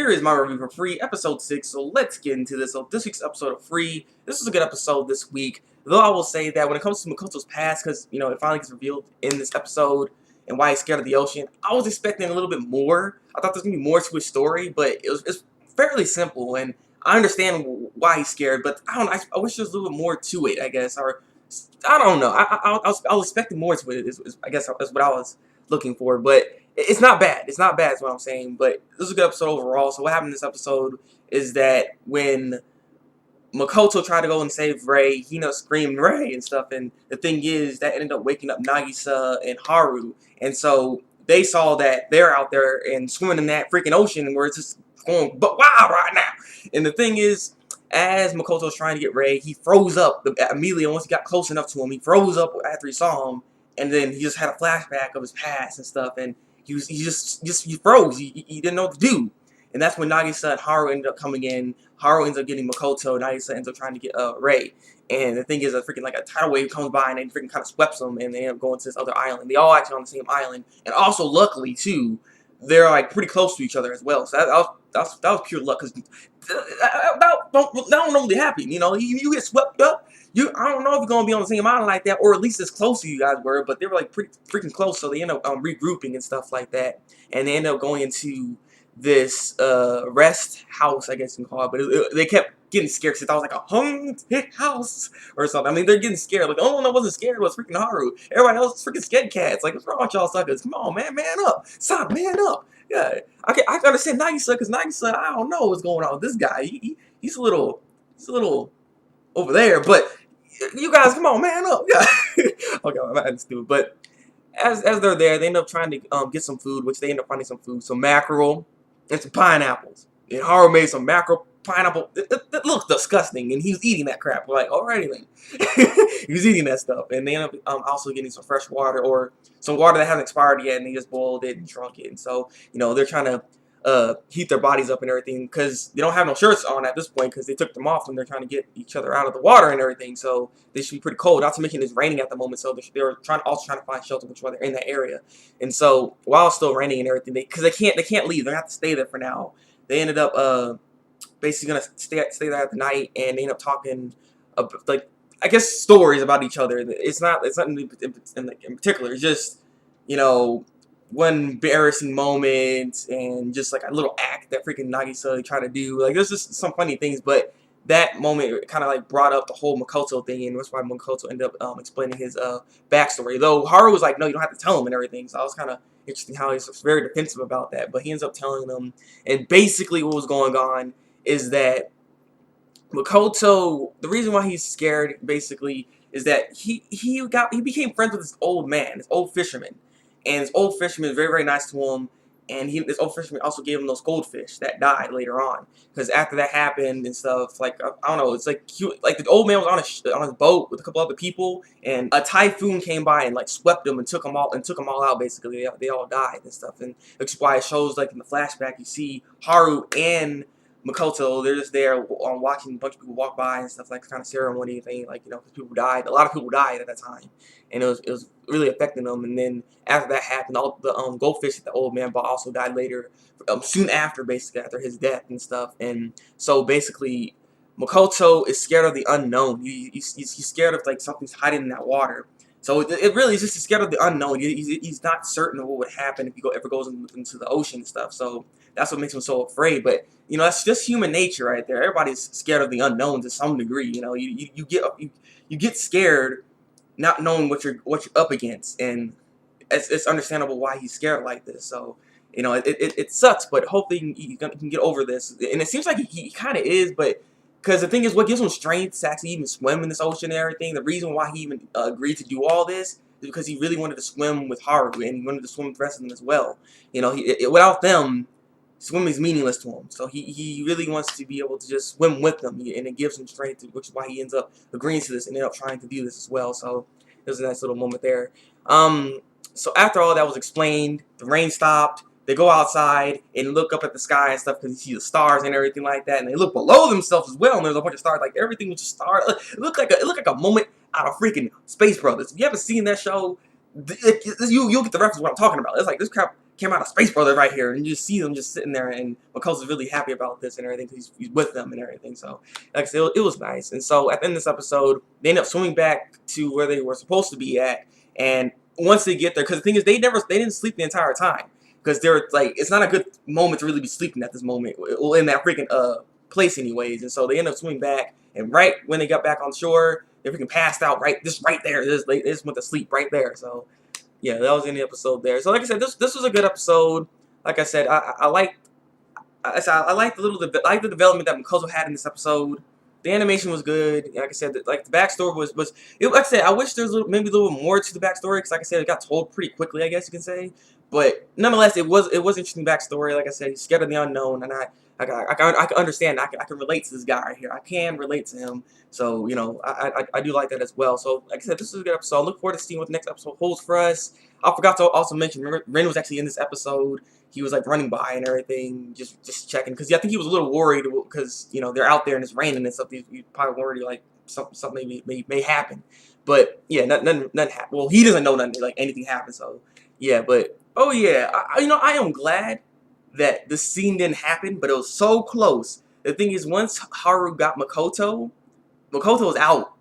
here is my review for Free, episode 6, so let's get into this. So this week's episode of Free, this was a good episode this week, though I will say that when it comes to Makoto's past, because, it finally gets revealed in this episode, and why he's scared of the ocean, I was expecting a little bit more. I thought there was going to be more to his story, but it's fairly simple, and I understand why he's scared, but I wish there was a little bit more to it, I guess, or, I don't know, I was expecting more to it, I guess that's what I was looking for, but it's not bad. It's not bad is what I'm saying, but this is a good episode overall. So what happened in this episode is that when Makoto tried to go and save Rei, he screamed Rei and stuff, and the thing is that ended up waking up Nagisa and Haru, and so they saw that they're out there and swimming in that freaking ocean where it's just going wild right now. And the thing is, as Makoto's trying to get Rei, he froze up immediately. Once he got close enough to him, he froze up after he saw him, and then he just had a flashback of his past and stuff, and he froze. He didn't know what to do. And that's when Nagisa and Haru ended up coming in. Haru ends up getting Makoto. Nagisa ends up trying to get Rei. And the thing is, a freaking like a tidal wave comes by and they freaking kind of sweeps them, and they end up going to this other island. They all actually on the same island, and also luckily too, they're like pretty close to each other as well. So that was pure luck, because that don't normally happen. You get swept up. I don't know if you're gonna be on the same island like that, or at least as close as you guys were, but they were like pretty freaking close. So they end up regrouping and stuff like that, and they end up going into this rest house, I guess you can call it. But they kept getting scared because they thought it was like a haunted house or something. I mean, they're getting scared. Like, the only one that wasn't scared was freaking Haru. Everybody else was freaking scared cats. Like, what's wrong with y'all suckers? Come on, man up. Stop, man up. Yeah, I can understand Nagisa, because Nagisa, I don't know what's going on with this guy. He's a little over there, but you guys, come on, man up. Yeah. Okay, I'm not stupid, but as they're there, they end up trying to get some food, which they end up finding some food, some mackerel and some pineapples. And Haru made some mackerel pineapple. It looks disgusting, and he was eating that crap. We're like, alrighty then. He was eating that stuff, and they end up also getting some fresh water, or some water that hasn't expired yet, and they just boiled it and drunk it. And so, they're trying to heat their bodies up and everything, because they don't have no shirts on at this point, because they took them off when they're trying to get each other out of the water and everything. So they should be pretty cold. Not to mention it's raining at the moment, so they're also trying to find shelter, which while they're in that area. And so while it's still raining and everything, because they can't leave, they have to stay there for now. They ended up basically gonna stay there at the night, and they end up talking like, I guess, stories about each other. It's nothing in particular. It's just one embarrassing moment, and just like a little act that freaking Nagisa tried to do. Like, there's just some funny things, but that moment kind of like brought up the whole Makoto thing, and that's why Makoto ended up explaining his backstory. Though Haru was like, no, you don't have to tell him and everything. So I was kind of interesting how he's very defensive about that, but he ends up telling them. And basically what was going on is that Makoto, the reason why he's scared basically is that he became friends with this old man, this old fisherman. And this old fisherman is very, very nice to him. And this old fisherman also gave him those goldfish that died later on. Because after that happened and stuff, like, I don't know, it's like the old man was on his boat with a couple other people, and a typhoon came by and like swept them and took them all out. Basically, they all died and stuff. And that's why it shows, like, in the flashback, you see Haru and Makoto, they're just there watching a bunch of people walk by and stuff, like kind of ceremony thing, like, because people died. A lot of people died at that time, and it was really affecting them. And then after that happened, all the goldfish that the old man bought also died later, soon after, basically after his death and stuff. And so basically, Makoto is scared of the unknown. He's scared of, like, something's hiding in that water. So it really is just scared of the unknown. He's not certain of what would happen if he ever goes into the ocean and stuff. So that's what makes him so afraid. But that's just human nature right there. Everybody's scared of the unknown to some degree. You get scared not knowing what you're up against, and it's understandable why he's scared like this. So it sucks, but hopefully he can get over this. And it seems like he kind of is, but. Because the thing is, what gives him strength to actually even swim in this ocean and everything, the reason why he even agreed to do all this is because he really wanted to swim with Haru, and he wanted to swim with the rest of them as well. Without them, swimming is meaningless to him. So he really wants to be able to just swim with them, and it gives him strength, which is why he ends up agreeing to this and ends up trying to do this as well. So there's a nice little moment there. So after all that was explained, the rain stopped. They go outside and look up at the sky and stuff, because you see the stars and everything like that. And they look below themselves as well, and there's a bunch of stars. Like, everything was just stars. It looked like a moment out of freaking Space Brothers. If you haven't seen that show, you'll get the reference of what I'm talking about. It's like, this crap came out of Space Brothers right here, and you just see them just sitting there, and Makoto's really happy about this and everything because he's with them and everything. So, like I said, it was nice. And so at the end of this episode, they end up swimming back to where they were supposed to be at, and once they get there, because the thing is, they didn't sleep the entire time because they're like, it's not a good moment to really be sleeping at this moment, well, in that freaking place anyways. And so they end up swimming back, and right when they got back on shore, they freaking passed out right there. They just went to sleep right there. So yeah, that was in the episode there. So like I said, this was a good episode. Like I said, I like the development that Makoto had in this episode. The animation was good. Like I said, like the backstory was like I said, I wish there was maybe a little more to the backstory because like I said, it got told pretty quickly, I guess you can say. But nonetheless, it was interesting backstory. Like I said, he's scared of the unknown, and I can understand. I can relate to this guy right here. I can relate to him. So you know, I do like that as well. So like I said, this is a good episode. I look forward to seeing what the next episode holds for us. I forgot to also mention, Ren was actually in this episode. He was like running by and everything, just checking, because I think he was a little worried because you know they're out there and it's raining and stuff. He's probably worried like something may happen. But yeah, nothing happened. Well, he doesn't know nothing like anything happened. So yeah, but oh yeah, you know, I am glad that the scene didn't happen, but it was so close. The thing is, once Haru got Makoto was out,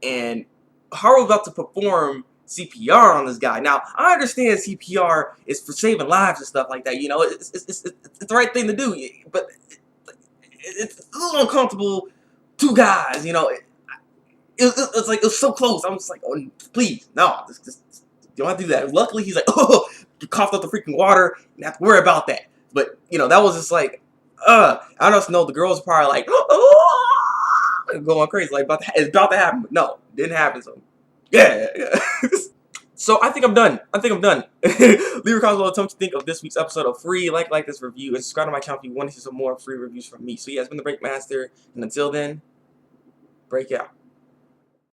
and Haru was about to perform CPR on this guy. Now, I understand CPR is for saving lives and stuff like that. You know, it's the right thing to do, but it's a little uncomfortable. Two guys, you know, it's like, it was so close. I'm just like, oh, please, no, just you don't have to do that. Luckily, he's like, oh, you coughed up the freaking water. You don't have to worry about that. But, you know, that was just like, I don't know, the girls probably like, oh, going crazy, like, it's about to happen. But no, didn't happen, so, yeah. So, I think I'm done. Leave a comment below, tell me what you think of this week's episode of Free. Like this review, and subscribe to my channel if you want to see some more free reviews from me. So, yeah, it's been the Break Master, and until then, break out.